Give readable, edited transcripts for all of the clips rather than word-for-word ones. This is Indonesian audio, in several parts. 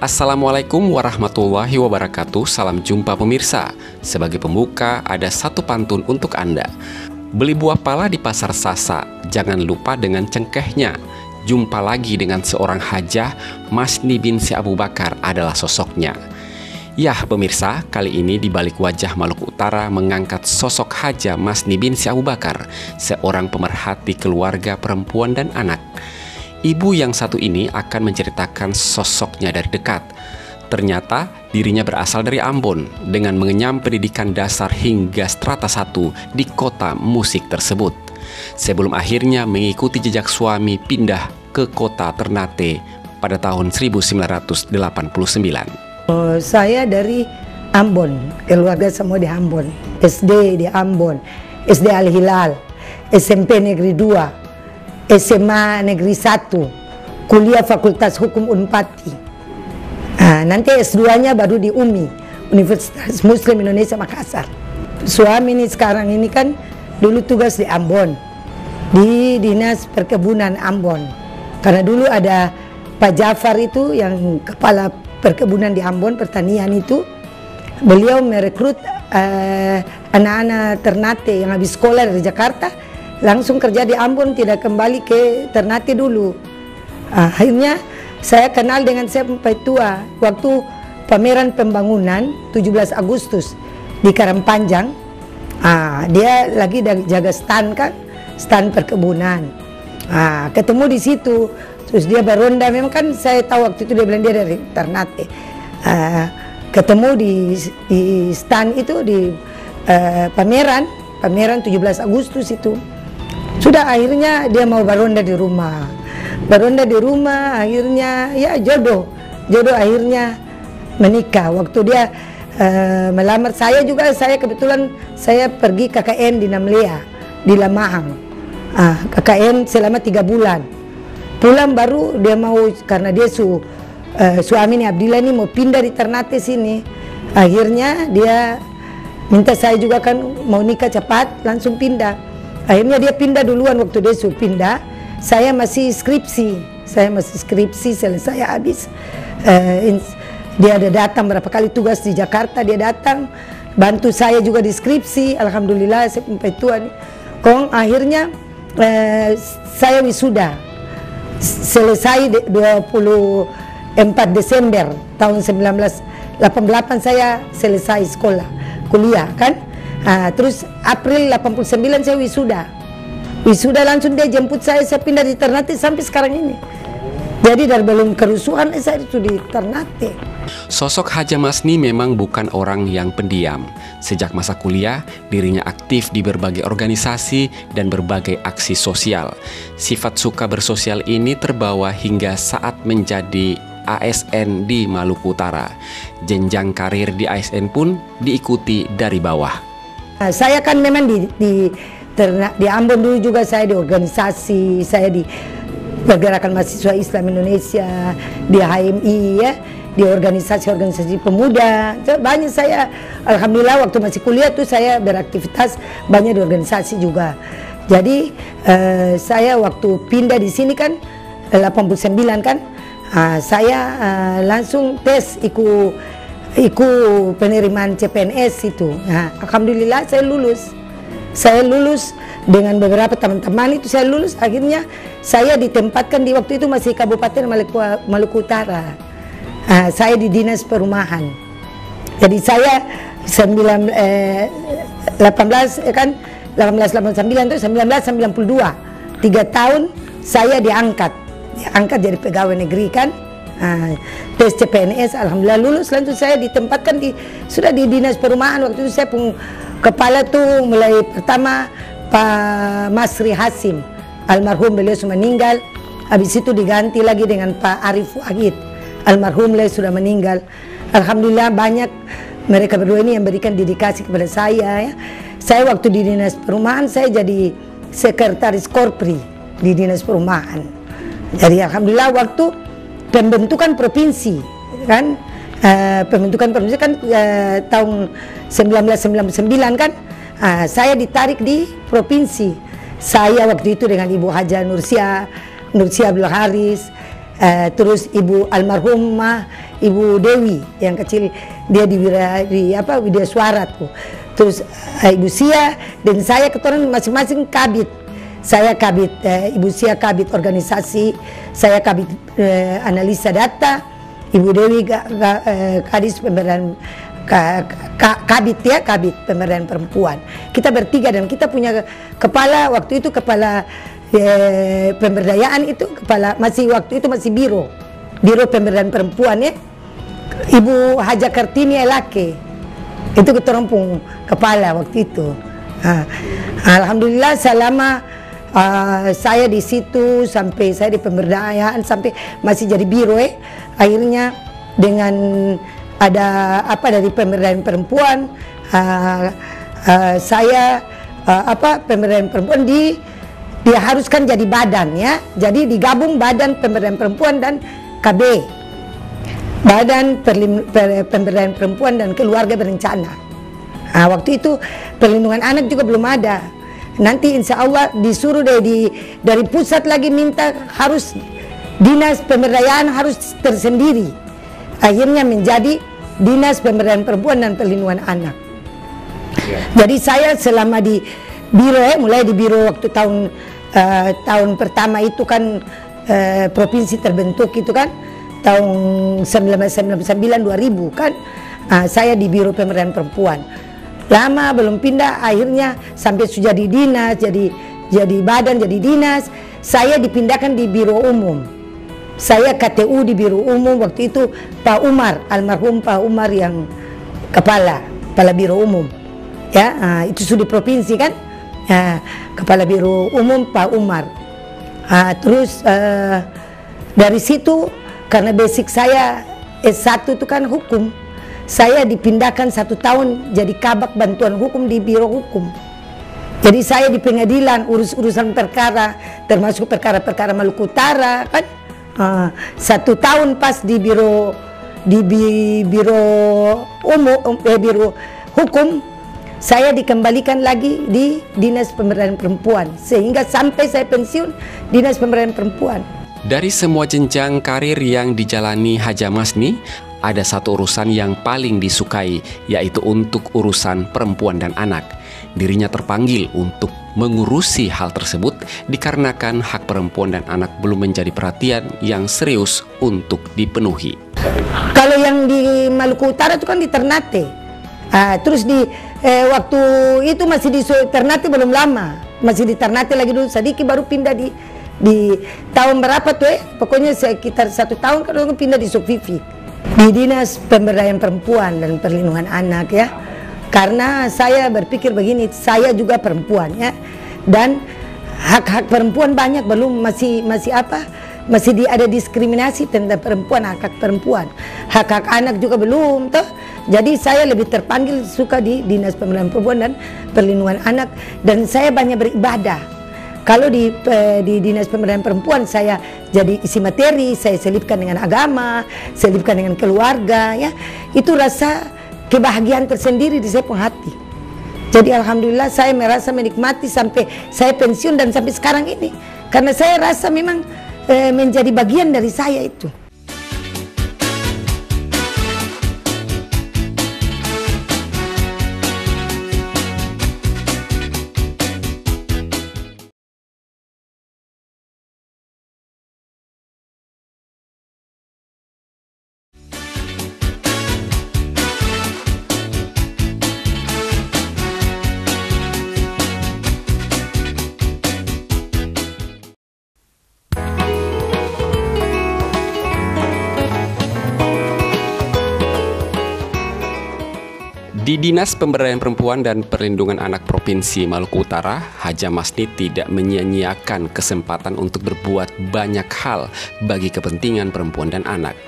Assalamualaikum warahmatullahi wabarakatuh. Salam jumpa pemirsa. Sebagai pembuka, ada satu pantun untuk Anda. Beli buah pala di pasar Sasa, jangan lupa dengan cengkehnya. Jumpa lagi dengan seorang hajah, Masni binti Abu Bakar adalah sosoknya. Yah pemirsa, kali ini di balik wajah Maluku Utara mengangkat sosok hajah Masni binti Abu Bakar, seorang pemerhati keluarga perempuan dan anak. Ibu yang satu ini akan menceritakan sosoknya dari dekat. Ternyata dirinya berasal dari Ambon dengan mengenyam pendidikan dasar hingga strata 1 di kota musik tersebut. Sebelum akhirnya mengikuti jejak suami pindah ke kota Ternate pada tahun 1989. Saya dari Ambon, keluarga semua di Ambon. SD di Ambon, SD Al-Hilal, SMP Negeri 2. SMA Negeri 1, kuliah Fakultas Hukum Unpati. Nanti S2-nya baru di UMI, Universitas Muslim Indonesia Makassar. Suami ini sekarang ini kan dulu tugas di Ambon, di Dinas Perkebunan Ambon. Karena dulu ada Pak Jafar itu yang kepala perkebunan di Ambon, pertanian itu. Beliau merekrut anak-anak Ternate yang habis sekolah dari Jakarta, langsung kerja di Ambon, tidak kembali ke Ternate dulu. Akhirnya saya kenal dengan Sampai Tua waktu pameran pembangunan 17 Agustus di Karangpanjang. Dia lagi jaga stand kan, stand perkebunan. Ketemu di situ, terus dia beronda. Memang kan saya tahu waktu itu dia bilang dia dari Ternate. Ketemu di stand itu di pameran 17 Agustus itu. Sudah akhirnya dia mau beronda di rumah. Beronda di rumah akhirnya ya jodoh akhirnya menikah. Waktu dia melamar saya juga, saya kebetulan saya pergi KKN di Namlea, di Lamahang. KKN selama 3 bulan. Pulang baru dia mau, karena dia suami ini Abdillah ini mau pindah di Ternate sini. Akhirnya dia minta saya juga kan mau nikah cepat, langsung pindah. Akhirnya dia pindah duluan. Waktu dia pindah, saya masih skripsi. Selesai habis. Dia ada datang berapa kali tugas di Jakarta, dia datang bantu saya juga di skripsi. Alhamdulillah sampai tua nih. Akhirnya saya wisuda. Selesai 24 Desember tahun 1988 saya selesai sekolah, kuliah kan. Terus April 89 saya wisuda langsung dia jemput saya pindah di Ternate sampai sekarang ini. Jadi dari belum kerusuhan saya itu di Ternate. Sosok Hajah Masni memang bukan orang yang pendiam. Sejak masa kuliah, dirinya aktif di berbagai organisasi dan berbagai aksi sosial. Sifat suka bersosial ini terbawa hingga saat menjadi ASN di Maluku Utara. Jenjang karir di ASN pun diikuti dari bawah. Saya kan memang di Ambon dulu juga saya di organisasi, saya di Pergerakan Mahasiswa Islam Indonesia, di HMI ya, di organisasi pemuda. Banyak saya, alhamdulillah waktu masih kuliah tuh saya beraktivitas banyak di organisasi juga. Jadi saya waktu pindah di sini kan 89 kan, saya langsung tes ikut penerimaan CPNS itu. Alhamdulillah saya lulus dengan beberapa teman-teman itu saya lulus. Akhirnya saya ditempatkan di waktu itu masih Kabupaten Maluku Utara. Saya di Dinas Perumahan. Jadi saya 1889 itu 1992 3 tahun saya diangkat jadi pegawai negeri kan. Tes CPNS, alhamdulillah lulus, langsung saya ditempatkan sudah di Dinas Perumahan. Waktu itu saya kepala tuh mulai pertama Pak Masri Hasim, almarhum, beliau sudah meninggal. Habis itu diganti lagi dengan Pak Arif Wahid, almarhum, beliau sudah meninggal. Alhamdulillah banyak mereka berdua ini yang berikan dedikasi kepada saya ya. Saya waktu di Dinas Perumahan saya jadi sekretaris Korpri di Dinas Perumahan. Jadi alhamdulillah waktu pembentukan provinsi kan, pembentukan provinsi kan tahun 1999 kan, saya ditarik di provinsi. Saya waktu itu dengan Ibu Hajah Nursia Abdul Haris, terus ibu almarhumah Ibu Dewi yang kecil, dia di Widya Suara tuh. Terus Ibu Sia dan saya keturunan masing-masing kabit. Saya kabit, Ibu Sia kabit organisasi, saya kabit analisa data, Ibu Dewi kadis pemberdayaan kabit ya, kabit pemberdayaan perempuan. Kita bertiga dan kita punya kepala waktu itu, kepala pemberdayaan itu, kepala waktu itu masih biro pemberdayaan perempuan ya, Ibu Haja Kartini Elake, itu keterompong kepala waktu itu. Alhamdulillah selama saya di situ sampai saya di pemberdayaan sampai masih jadi biro akhirnya dengan ada dari pemberdayaan perempuan saya pemberdayaan perempuan diharuskan jadi badan ya, jadi digabung Badan Pemberdayaan Perempuan dan KB, Badan Pemberdayaan Perempuan dan Keluarga Berencana. Waktu itu perlindungan anak juga belum ada. Nanti insya Allah disuruh dari pusat lagi minta harus dinas pemberdayaan harus tersendiri. Akhirnya menjadi Dinas Pemberdayaan Perempuan dan Perlindungan Anak. Jadi saya selama di biro mulai di biro waktu tahun pertama itu kan provinsi terbentuk itu kan tahun 1999 2000 kan, saya di biro pemberdayaan perempuan. Lama belum pindah, akhirnya sampai sudah di dinas, jadi badan, jadi dinas. Saya dipindahkan di biro umum. Saya KTU di biro umum waktu itu Pak Umar, almarhum Pak Umar yang kepala biro umum. Ya, itu sudah provinsi kan, kepala biro umum Pak Umar. Terus dari situ karena basic saya S1 itu kan hukum. Saya dipindahkan 1 tahun jadi kabak bantuan hukum di biro hukum. Jadi saya di pengadilan urus-urusan perkara, termasuk perkara-perkara Maluku Utara kan. 1 tahun pas di biro umum, biro hukum, saya dikembalikan lagi di Dinas Pemberdayaan Perempuan sehingga sampai saya pensiun Dinas Pemberdayaan Perempuan. Dari semua jenjang karir yang dijalani Haja Masni, ada satu urusan yang paling disukai, yaitu untuk urusan perempuan dan anak. Dirinya terpanggil untuk mengurusi hal tersebut dikarenakan hak perempuan dan anak belum menjadi perhatian yang serius untuk dipenuhi. Kalau yang di Maluku Utara itu kan di Ternate. Terus di waktu itu masih di Ternate belum lama, masih di Ternate lagi dulu sedikit, baru pindah di tahun berapa tuh pokoknya sekitar 1 tahun kan pindah di Sukvivi, di Dinas Pemberdayaan Perempuan dan Perlindungan Anak ya. Karena saya berpikir begini, saya juga perempuan ya, dan hak-hak perempuan banyak belum masih ada diskriminasi tentang perempuan, hak-hak perempuan, hak-hak anak juga belum toh. Jadi saya lebih terpanggil suka di Dinas Pemberdayaan Perempuan dan Perlindungan Anak, dan saya banyak beribadah. Kalau di Dinas Pemberdayaan Perempuan saya jadi isi materi, saya selipkan dengan agama, selipkan dengan keluarga ya. Itu rasa kebahagiaan tersendiri di saya pun hati. Jadi alhamdulillah saya merasa menikmati sampai saya pensiun dan sampai sekarang ini. Karena saya rasa memang menjadi bagian dari saya itu. Di Dinas Pemberdayaan Perempuan dan Perlindungan Anak Provinsi Maluku Utara, Haja Masni tidak menyia-nyiakan kesempatan untuk berbuat banyak hal bagi kepentingan perempuan dan anak.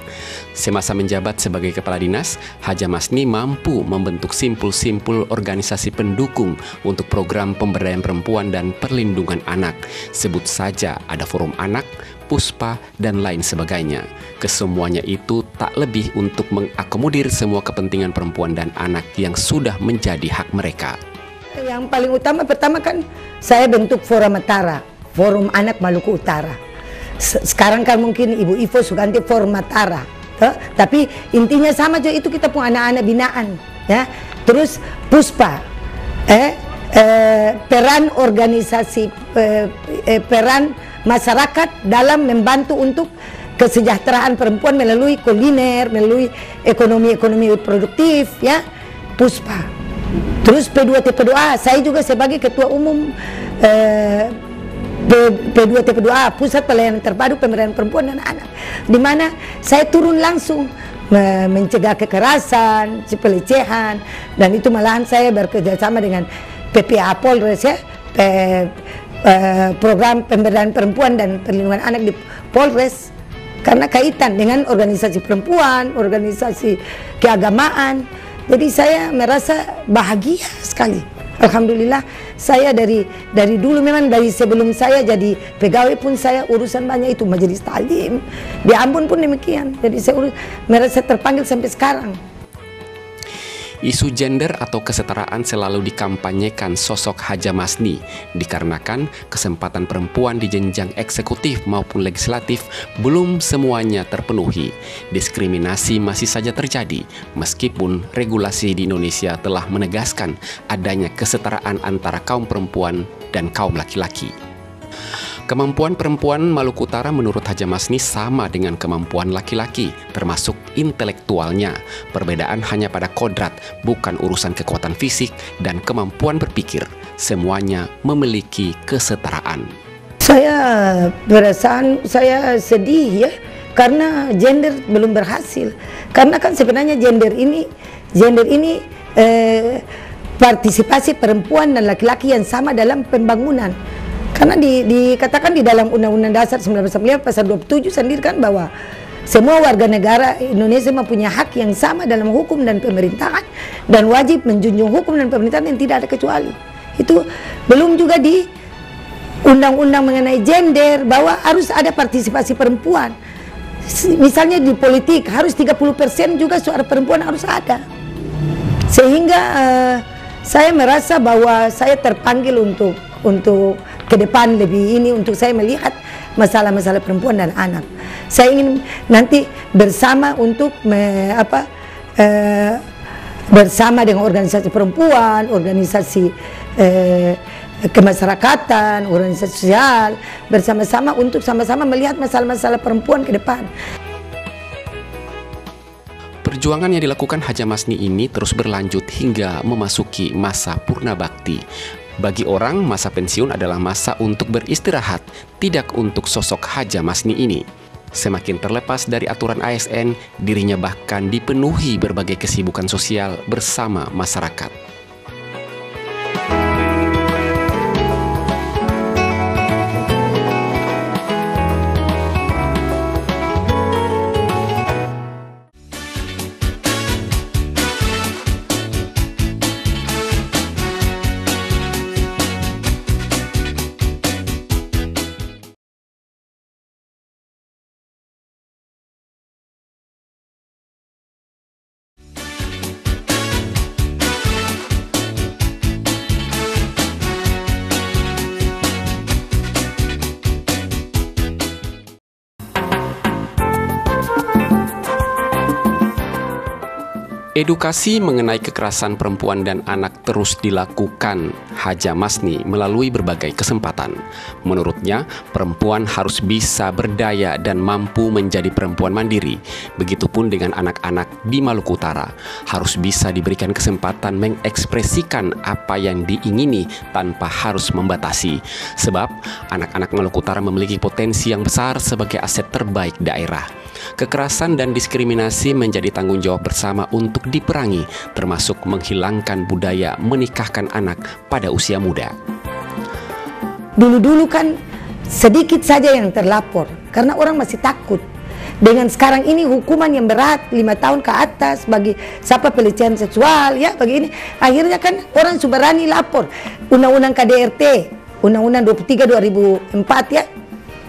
Semasa menjabat sebagai Kepala Dinas, Haja Masni mampu membentuk simpul-simpul organisasi pendukung untuk program pemberdayaan perempuan dan perlindungan anak. Sebut saja ada Forum Anak, Puspa, dan lain sebagainya. Kesemuanya itu tak lebih untuk mengakomodir semua kepentingan perempuan dan anak yang sudah menjadi hak mereka. Yang paling utama pertama kan saya bentuk Forum Matara, Forum Anak Maluku Utara. Sekarang kan mungkin Ibu Ivo Suganti Formatara, tapi intinya sama aja, itu kita pun anak-anak binaan, ya. Terus Puspa, peran organisasi, peran masyarakat dalam membantu untuk kesejahteraan perempuan melalui kuliner, melalui ekonomi produktif, ya. Puspa. Terus P2TP2A, saya juga sebagai ketua umum P2TP2A, Pusat Pelayanan Terpadu Pemberdayaan Perempuan dan Anak, di mana saya turun langsung mencegah kekerasan, pelecehan, dan itu malahan saya bekerjasama dengan PPA Polres, ya, program pemberdayaan perempuan dan perlindungan anak di Polres, karena kaitan dengan organisasi perempuan, organisasi keagamaan. Jadi saya merasa bahagia sekali. Alhamdulillah, saya dari dulu, memang dari sebelum saya jadi pegawai pun saya urusan banyak itu, majelis taklim di Ambon pun demikian. Jadi saya merasa terpanggil sampai sekarang. Isu gender atau kesetaraan selalu dikampanyekan sosok Haja Masni, dikarenakan kesempatan perempuan di jenjang eksekutif maupun legislatif belum semuanya terpenuhi. Diskriminasi masih saja terjadi, meskipun regulasi di Indonesia telah menegaskan adanya kesetaraan antara kaum perempuan dan kaum laki-laki. Kemampuan perempuan Maluku Utara menurut Haja Masni sama dengan kemampuan laki-laki, termasuk intelektualnya. Perbedaan hanya pada kodrat, bukan urusan kekuatan fisik dan kemampuan berpikir. Semuanya memiliki kesetaraan. Saya perasaan saya sedih, ya, karena gender belum berhasil. Karena kan sebenarnya gender ini partisipasi perempuan dan laki-laki yang sama dalam pembangunan. Karena dikatakan di dalam Undang-Undang Dasar 1945 pasal 27 sendiri kan bahwa semua warga negara Indonesia mempunyai hak yang sama dalam hukum dan pemerintahan, dan wajib menjunjung hukum dan pemerintahan yang tidak ada kecuali. Itu belum juga di undang-undang mengenai gender bahwa harus ada partisipasi perempuan. Misalnya di politik harus 30% juga suara perempuan harus ada. Sehingga saya merasa bahwa saya terpanggil untuk ke depan lebih ini, untuk saya melihat masalah-masalah perempuan dan anak. Saya ingin nanti bersama untuk bersama dengan organisasi perempuan, organisasi kemasyarakatan, organisasi sosial, bersama-sama untuk sama-sama melihat masalah-masalah perempuan ke depan. Perjuangan yang dilakukan Haja Masni ini terus berlanjut hingga memasuki masa purna bakti. Bagi orang, masa pensiun adalah masa untuk beristirahat, tidak untuk sosok Haja Masni ini. Semakin terlepas dari aturan ASN, dirinya bahkan dipenuhi berbagai kesibukan sosial bersama masyarakat. Edukasi mengenai kekerasan perempuan dan anak terus dilakukan Haja Masni melalui berbagai kesempatan. Menurutnya, perempuan harus bisa berdaya dan mampu menjadi perempuan mandiri. Begitupun dengan anak-anak di Maluku Utara, harus bisa diberikan kesempatan mengekspresikan apa yang diingini tanpa harus membatasi. Sebab, anak-anak Maluku Utara memiliki potensi yang besar sebagai aset terbaik daerah. Kekerasan dan diskriminasi menjadi tanggung jawab bersama untuk diperangi, termasuk menghilangkan budaya menikahkan anak pada usia muda. Dulu-dulu kan sedikit saja yang terlapor, karena orang masih takut. Dengan sekarang ini hukuman yang berat 5 tahun ke atas bagi siapa pelecehan seksual, ya begini, akhirnya kan orang sudah berani lapor. Undang-undang KDRT, Undang-Undang 23 2004, ya,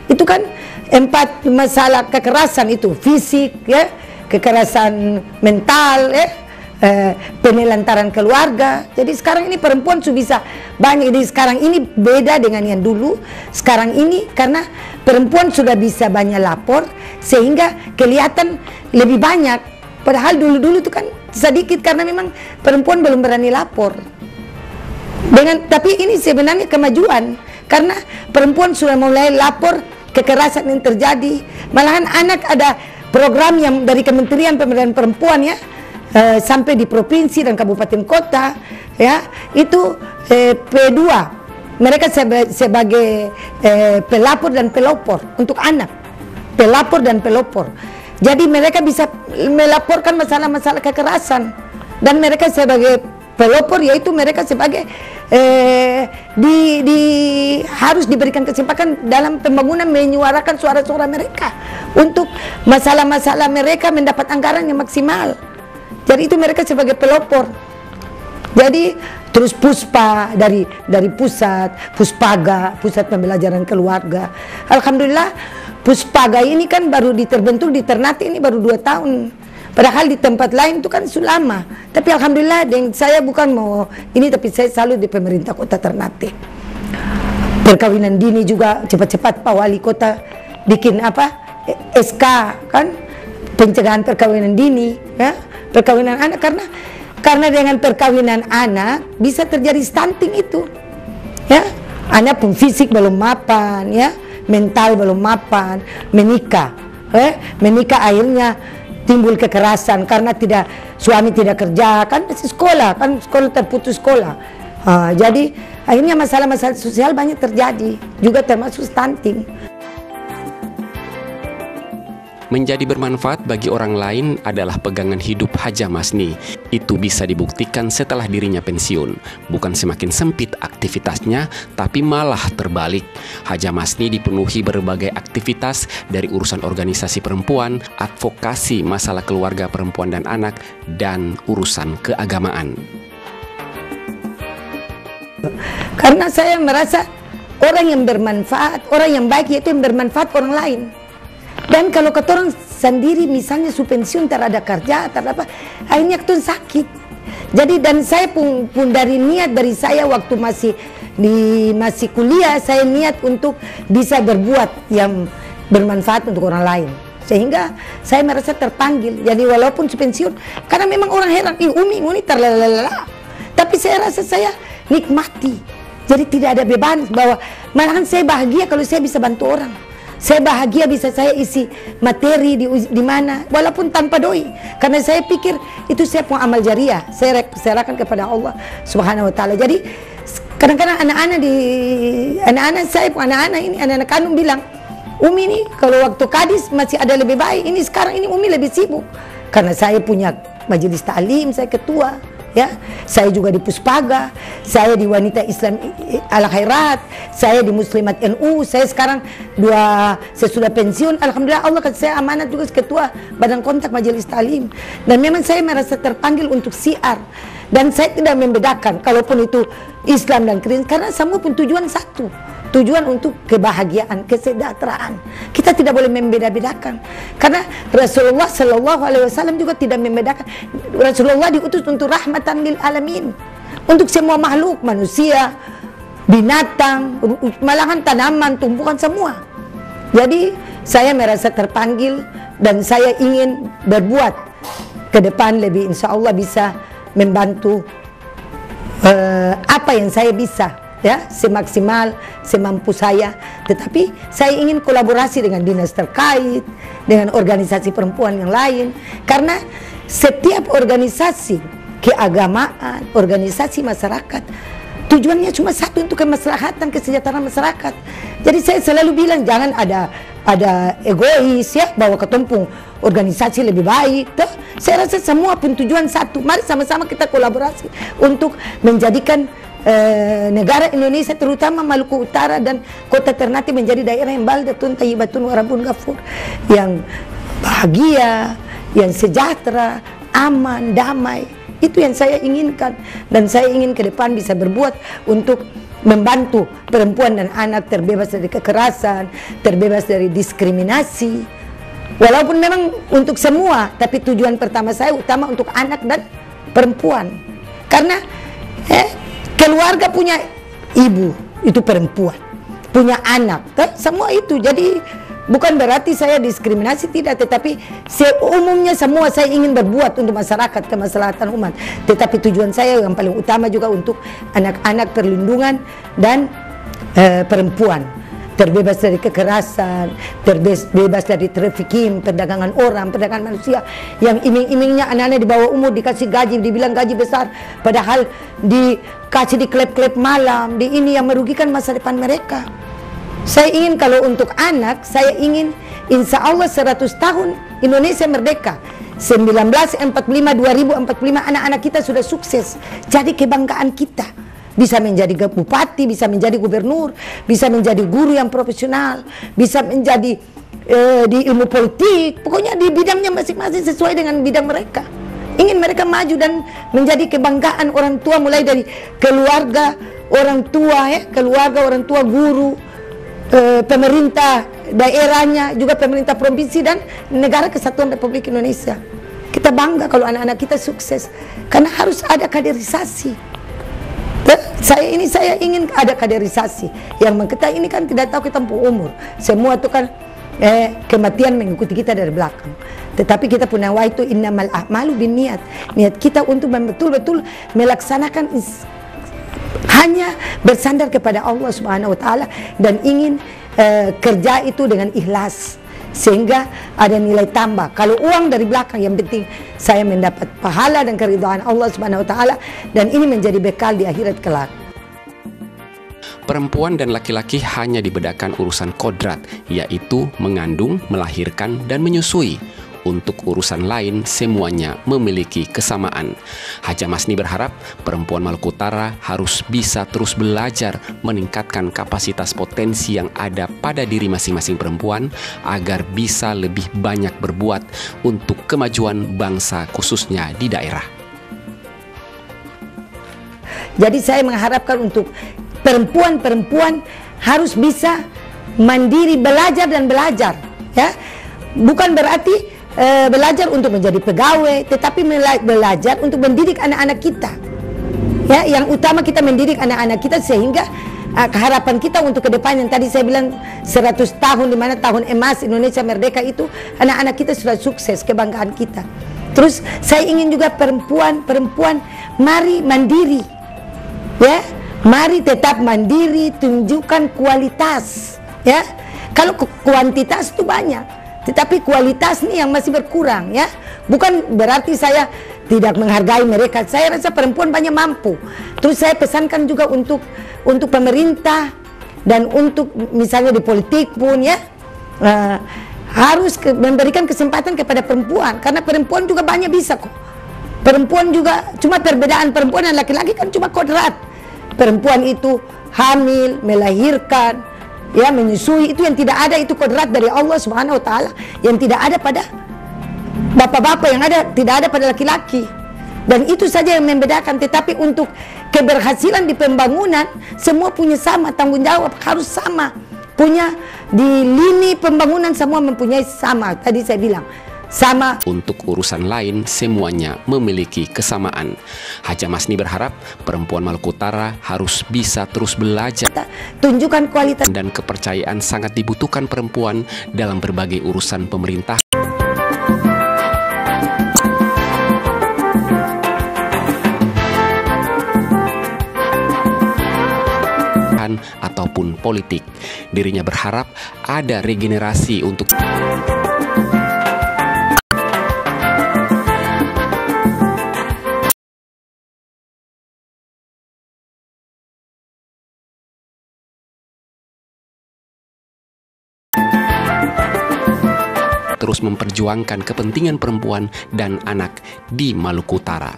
itu kan 4 masalah kekerasan itu, fisik, ya, kekerasan mental, ya, penelantaran keluarga. Jadi sekarang ini perempuan sudah bisa banyak. Jadi sekarang ini beda dengan yang dulu. Sekarang ini karena perempuan sudah bisa banyak lapor, sehingga kelihatan lebih banyak. Padahal dulu-dulu itu kan sedikit, karena memang perempuan belum berani lapor. Tapi ini sebenarnya kemajuan, karena perempuan sudah mulai lapor kekerasan yang terjadi. Malahan anak ada program yang dari Kementerian Pemberdayaan Perempuan ya, sampai di provinsi dan kabupaten kota ya, itu P2 mereka sebagai pelapor dan pelopor untuk anak, pelapor dan pelopor. Jadi mereka bisa melaporkan masalah-masalah kekerasan, dan mereka sebagai pelopor, yaitu mereka sebagai harus diberikan kesempatan dalam pembangunan menyuarakan suara-suara mereka untuk masalah-masalah mereka mendapat anggaran yang maksimal. Jadi itu mereka sebagai pelopor. Jadi terus Puspa dari pusat, Puspaga, Pusat Pembelajaran Keluarga. Alhamdulillah Puspaga ini kan baru terbentuk di Ternate ini baru 2 tahun. Padahal di tempat lain itu kan sudah lama. Tapi alhamdulillah, saya bukan mau ini, tapi saya selalu di pemerintah kota Ternate. Perkawinan dini juga cepat-cepat Pak Wali Kota bikin SK kan, pencegahan perkawinan dini ya, perkawinan anak, karena dengan perkawinan anak bisa terjadi stunting itu ya. Anak pun fisik belum mapan ya, mental belum mapan, menikah akhirnya timbul kekerasan karena suami tidak kerja, kan masih sekolah, kan sekolah terputus sekolah. Jadi akhirnya masalah-masalah sosial banyak terjadi, juga termasuk stunting. Menjadi bermanfaat bagi orang lain adalah pegangan hidup Haja Masni. Itu bisa dibuktikan setelah dirinya pensiun. Bukan semakin sempit aktivitasnya, tapi malah terbalik. Haja Masni dipenuhi berbagai aktivitas, dari urusan organisasi perempuan, advokasi masalah keluarga perempuan dan anak, dan urusan keagamaan. Karena saya merasa orang yang bermanfaat, orang yang baik, yaitu yang bermanfaat orang lain. Dan kalau kata orang sendiri misalnya su pensiun tak ada kerja, tak apa, akhirnya ketun sakit. Jadi dan saya pun dari niat dari saya waktu masih kuliah, saya niat untuk bisa berbuat yang bermanfaat untuk orang lain. Sehingga saya merasa terpanggil. Jadi walaupun su pensiun, karena memang orang heran, Umi terlalala. Tapi saya rasa saya nikmati. Jadi tidak ada beban, bahwa malahan saya bahagia kalau saya bisa bantu orang. Saya bahagia bisa saya isi materi di mana, walaupun tanpa doi. Karena saya pikir itu saya punya amal jariah. Saya serahkan kepada Allah Subhanahu Wa Taala. Jadi kadang-kadang anak-anak saya, anak-anak kandung bilang, Umi ini kalau waktu kadis masih ada lebih baik. Ini sekarang ini Umi lebih sibuk. Karena saya punya majelis ta'lim, saya ketua. Ya, saya juga di Puspaga, saya di Wanita Islam Al Khairat, saya di Muslimat NU, saya sekarang sesudah pensiun, alhamdulillah Allah kasih saya amanat juga ketua Badan Kontak Majelis Ta'lim. Dan memang saya merasa terpanggil untuk siar, dan saya tidak membedakan kalaupun itu Islam dan Kristen, karena semua pun tujuan satu. Tujuan untuk kebahagiaan, kesejahteraan. Kita tidak boleh membeda-bedakan. Karena Rasulullah SAW juga tidak membedakan. Rasulullah diutus untuk rahmatan lil alamin. Untuk semua makhluk, manusia, binatang, malahan tanaman, tumbuhan, semua. Jadi saya merasa terpanggil dan saya ingin berbuat ke depan lebih, insya Allah bisa membantu apa yang saya bisa. Ya, semaksimal, semampu saya. Tetapi saya ingin kolaborasi dengan dinas terkait, dengan organisasi perempuan yang lain. Karena setiap organisasi keagamaan, organisasi masyarakat, tujuannya cuma satu, untuk kemaslahatan, kesejahteraan masyarakat. Jadi saya selalu bilang jangan ada egois ya, bahwa ketumpung organisasi lebih baik. Tuh, saya rasa semua pun tujuan satu. Mari sama-sama kita kolaborasi untuk menjadikan negara Indonesia, terutama Maluku Utara dan kota Ternate, menjadi daerah yang baldatun thayyibatun warabun ghafur, yang bahagia, yang sejahtera, aman, damai. Itu yang saya inginkan, dan saya ingin ke depan bisa berbuat untuk membantu perempuan dan anak terbebas dari kekerasan, terbebas dari diskriminasi. Walaupun memang untuk semua, tapi tujuan pertama saya utama untuk anak dan perempuan. Karena keluarga punya ibu itu perempuan, punya anak, semua itu. Jadi bukan berarti saya diskriminasi, tidak, tetapi seumumnya semua saya ingin berbuat untuk masyarakat, kemaslahatan umat. Tetapi tujuan saya yang paling utama juga untuk anak-anak, perlindungan dan perempuan, terbebas dari kekerasan, terbebas dari trafficking, perdagangan orang, perdagangan manusia, yang iming-imingnya anak-anak di bawah umur dikasih gaji, dibilang gaji besar, padahal dikasih di klub-klub malam, di ini yang merugikan masa depan mereka. Saya ingin kalau untuk anak, saya ingin insya Allah 100 tahun Indonesia merdeka, 1945, 2045 anak-anak kita sudah sukses, jadi kebanggaan kita. Bisa menjadi bupati, bisa menjadi gubernur, bisa menjadi guru yang profesional, bisa menjadi di ilmu politik, pokoknya di bidangnya masing-masing sesuai dengan bidang mereka. Ingin mereka maju dan menjadi kebanggaan orang tua, mulai dari keluarga orang tua, keluarga orang tua, guru, pemerintah daerahnya, juga pemerintah provinsi dan negara kesatuan Republik Indonesia. Kita bangga kalau anak-anak kita sukses, karena harus ada kaderisasi. Saya ingin ada kaderisasi yang kita ini kan tidak tahu kita umur, semua itu kan kematian mengikuti kita dari belakang. Tetapi kita punya itu innamal a'malu binniat, niat kita untuk betul-betul melaksanakan hanya bersandar kepada Allah Subhanahu wa taala dan ingin kerja itu dengan ikhlas, sehingga ada nilai tambah. Kalau uang dari belakang, yang penting saya mendapat pahala dan keridhaan Allah Subhanahu wa taala, dan ini menjadi bekal di akhirat kelak. Perempuan dan laki-laki hanya dibedakan urusan kodrat, yaitu mengandung, melahirkan, dan menyusui. Untuk urusan lain, semuanya memiliki kesamaan. Haja Masni berharap perempuan Maluku Utara harus bisa terus belajar meningkatkan kapasitas potensi yang ada pada diri masing-masing perempuan agar bisa lebih banyak berbuat untuk kemajuan bangsa khususnya di daerah. Jadi saya mengharapkan untuk perempuan-perempuan harus bisa mandiri, belajar dan belajar, ya. Bukan berarti belajar untuk menjadi pegawai, tetapi belajar untuk mendidik anak-anak kita, ya. Yang utama kita mendidik anak-anak kita, sehingga harapan kita untuk ke depan yang tadi saya bilang 100 tahun, di mana tahun emas Indonesia merdeka itu anak-anak kita sudah sukses, kebanggaan kita. Terus saya ingin juga perempuan mari mandiri, ya. Mari tetap mandiri, tunjukkan kualitas, ya. Kalau kuantitas itu banyak, tetapi kualitas nih yang masih berkurang, ya. Bukan berarti saya tidak menghargai mereka. Saya rasa perempuan banyak mampu. Terus saya pesankan juga untuk pemerintah dan untuk misalnya di politik pun, ya, harus memberikan kesempatan kepada perempuan, karena perempuan juga banyak bisa kok. Perempuan juga, cuma perbedaan perempuan dan laki-laki kan cuma kodrat. Perempuan itu hamil, melahirkan, ya, menyusui, itu yang tidak ada, itu kodrat dari Allah Subhanahu wa taala yang tidak ada pada bapak-bapak, yang ada tidak ada pada laki-laki. Dan itu saja yang membedakan. Tetapi untuk keberhasilan di pembangunan, semua punya sama tanggung jawab, harus sama. Punya di lini pembangunan semua mempunyai sama. Tadi saya bilang sama. Untuk urusan lain, semuanya memiliki kesamaan. Haja Masni berharap perempuan Maluku Utara harus bisa terus belajar. Tunjukkan kualitas Dan kepercayaan sangat dibutuhkan perempuan dalam berbagai urusan pemerintah ataupun politik. Dirinya berharap ada regenerasi untuk terus memperjuangkan kepentingan perempuan dan anak di Maluku Utara.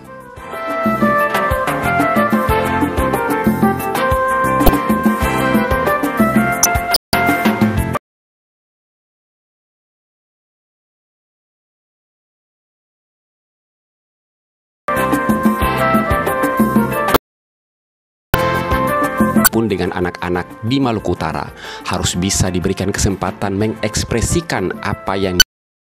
Pun dengan anak-anak di Maluku Utara harus bisa diberikan kesempatan mengekspresikan apa yang